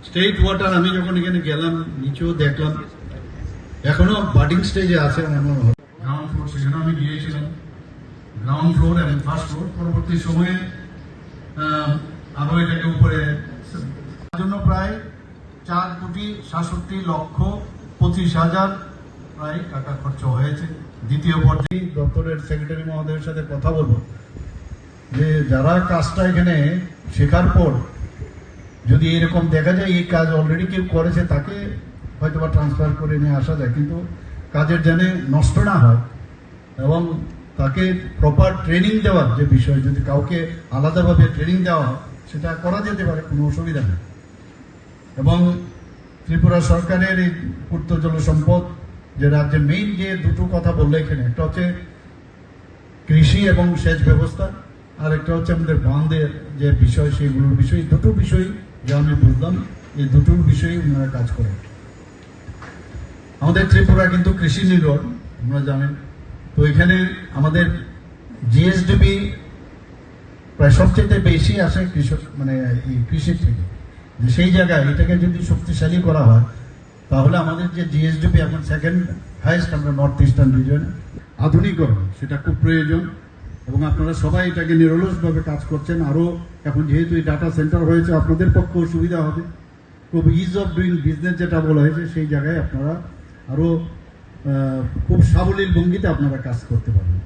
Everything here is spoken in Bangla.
স্টেট ওয়াটার আমি যখন এখানে গেলাম নিচেও দেখলাম এখনো বাডিং স্টেজে আছে এমন গ্রাউন্ড ফ্লোর, সেখানে আমি গিয়েছিলাম গ্রাউন্ড ফ্লোর এবং ফার্স্ট ফ্লোর। পরবর্তী সময়ে আরো এটাকে উপরে জন্য প্রায় 4,67,25,000 প্রায় টাকা খরচ হয়েছে। দ্বিতীয় পর্যায়ে দপ্তরের সেক্রেটারি মহোদয়ের সাথে কথা বলবো যে যারা কাজটা এখানে শেখার পর যদি এরকম দেখা যায় এই কাজ অলরেডি কেউ করেছে তাকে হয়তো বা ট্রান্সফার করে নিয়ে আসা যায়, কিন্তু কাজের যেন নষ্ট না হয় এবং তাকে প্রপার ট্রেনিং দেওয়ার যে বিষয়, যদি কাউকে আলাদাভাবে ট্রেনিং দেওয়া হয় সেটা করা যেতে পারে, কোনো অসুবিধা নেই। এবং ত্রিপুরা সরকারের এই পূর্ত জল সম্পদ যে রাজ্যের মেইন যে দুটো কথা বললো এখানে, একটা হচ্ছে কৃষি এবং সেচ ব্যবস্থা, আর একটা হচ্ছে আমাদের বাঁধের যে বিষয়, সেইগুলোর বিষয়, দুটো বিষয় যা আমি বুঝলাম এই দুটোর বিষয়ে ওনারা কাজ করেন। আমাদের ত্রিপুরা কিন্তু কৃষি নির্ভর, আপনারা জানেন। তো এখানে আমাদের জিএসডিপি প্রায় সবচেয়ে বেশি আসে কৃষক মানে এই কৃষি থেকে, যে সেই জায়গায় এটাকে যদি শক্তিশালী করা হয় তাহলে আমাদের যে জিএসডিপি এখন সেকেন্ড হাইস্ট আমরা নর্থ ইস্টার্ন রিজন, আধুনিকরণ সেটা খুব প্রয়োজন এবং আপনারা সবাই এটাকে নিরলসভাবে কাজ করছেন। আরও এখন যেহেতু এই ডাটা সেন্টার হয়েছে আপনাদের পক্ষেও সুবিধা হবে, খুব ইজ অফ ডুইং বিজনেস যেটা বলা হয়েছে সেই জায়গায় আপনারা আরও খুব সাবলীল ভঙ্গিতে আপনারা কাজ করতে পারবেন।